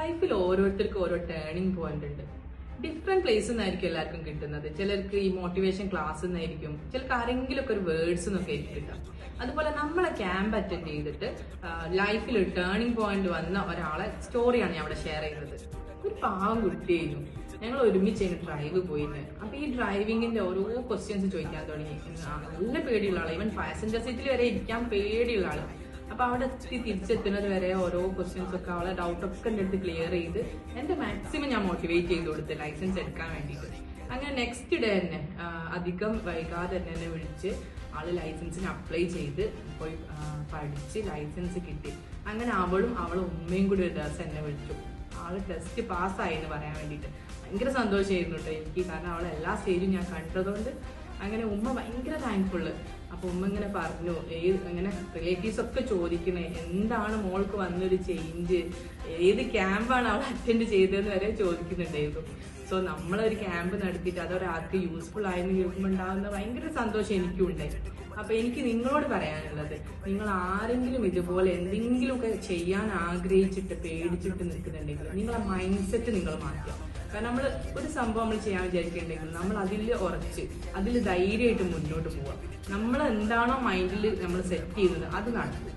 ലൈഫിൽ ഓരോരുത്തർക്കും ഓരോ ടേണിംഗ് പോയിന്റ് ഉണ്ട്. ഡിഫറെന്റ് പ്ലേസിൽ നിന്നായിരിക്കും എല്ലാവർക്കും കിട്ടുന്നത്. ചിലർക്ക് ഈ മോട്ടിവേഷൻ ക്ലാസ് നിന്നായിരിക്കും, ചിലർക്ക് ആരെങ്കിലും ഒക്കെ ഒരു വേർഡ്സ് എന്നൊക്കെ ആയിരിക്കും കിട്ടുക. അതുപോലെ നമ്മളെ ക്യാമ്പ് അറ്റൻഡ് ചെയ്തിട്ട് ലൈഫിൽ ഒരു ടേണിംഗ് പോയിന്റ് വന്ന ഒരാളെ സ്റ്റോറിയാണ് ഞാൻ അവിടെ ഷെയർ ചെയ്യുന്നത്. ഒരു പാവം കുട്ടിയായിരുന്നു. ഞങ്ങൾ ഒരുമിച്ച് ഡ്രൈവ് പോയിരുന്നു. അപ്പൊ ഈ ഡ്രൈവിങ്ങിന്റെ ഓരോ ക്വസ്റ്റ്യൻസ് ചോദിക്കാൻ തുടങ്ങി. നല്ല പേടിയുള്ള ആള്, ഈവൻ പാസഞ്ചർ സീറ്റിൽ വരെ ഇരിക്കാൻ പേടിയുള്ള ആള്. അപ്പൊ അവിടെ തിരിച്ചെത്തുന്നത് വരെ ഓരോ ക്വസ്റ്റ്യൻസ് ഒക്കെ അവളെ ഡൗട്ടൊക്കെ എൻ്റെ അടുത്ത് ക്ലിയർ ചെയ്ത് എന്റെ മാക്സിമം ഞാൻ മോട്ടിവേറ്റ് ചെയ്ത് കൊടുത്ത് ലൈസൻസ് എടുക്കാൻ വേണ്ടിയിട്ട്. അങ്ങനെ നെക്സ്റ്റ് ഡേ തന്നെ അധികം വൈകാതെ തന്നെ എന്നെ വിളിച്ച് ആള് ലൈസൻസിന് അപ്ലൈ ചെയ്ത് പോയി പഠിച്ച് ലൈസൻസ് കിട്ടി. അങ്ങനെ അവളും അവളെ ഉമ്മയും കൂടി ഒരു ദിവസം എന്നെ വിളിച്ചു. ആള് ടെസ്റ്റ് പാസ്സായി എന്ന് പറയാൻ വേണ്ടിയിട്ട്. ഭയങ്കര സന്തോഷമായിരുന്നു കേട്ടോ എനിക്ക്, കാരണം അവളെ എല്ലാ സ്റ്റേജും ഞാൻ കണ്ടതുകൊണ്ട്. അങ്ങനെ ഉമ്മ ഭയങ്കര താങ്ക്ഫുള്ള്. അപ്പൊ ഉമ്മ ഇങ്ങനെ പറഞ്ഞു, ഇങ്ങനെ റിലേറ്റീവ്സ് ഒക്കെ ചോദിക്കണേ എന്താണ് മോൾക്ക് വന്നൊരു ചേഞ്ച്, ഏത് ക്യാമ്പാണ് അവൾ അറ്റൻഡ് ചെയ്തതെന്ന് വരെ ചോദിക്കുന്നുണ്ടായിരുന്നു. സോ നമ്മളൊരു ക്യാമ്പ് നടത്തിയിട്ട് അതൊരാൾക്ക് യൂസ്ഫുൾ ആയെന്ന് കേൾക്കുമ്പോൾ ഉണ്ടാകുന്ന ഭയങ്കര സന്തോഷം എനിക്കും ഉണ്ടായി. അപ്പൊ എനിക്ക് നിങ്ങളോട് പറയാനുള്ളത്, നിങ്ങൾ ആരെങ്കിലും ഇതുപോലെ എന്തെങ്കിലുമൊക്കെ ചെയ്യാൻ ആഗ്രഹിച്ചിട്ട് പേടിച്ചിട്ട് നിൽക്കുന്നുണ്ടെങ്കിൽ നിങ്ങളെ മൈൻഡ് സെറ്റ് നിങ്ങൾ മാറ്റുക. കാരണം നമ്മൾ ഒരു സംഭവം നമ്മൾ ചെയ്യാൻ വിചാരിക്കുന്നുണ്ടെങ്കിൽ നമ്മൾ അതിൽ ഉറച്ച് അതിൽ ധൈര്യമായിട്ട് മുന്നോട്ട് പോവാം. നമ്മൾ എന്താണോ മൈൻഡിൽ നമ്മൾ സെറ്റ് ചെയ്യുന്നത് അത് നടക്കും.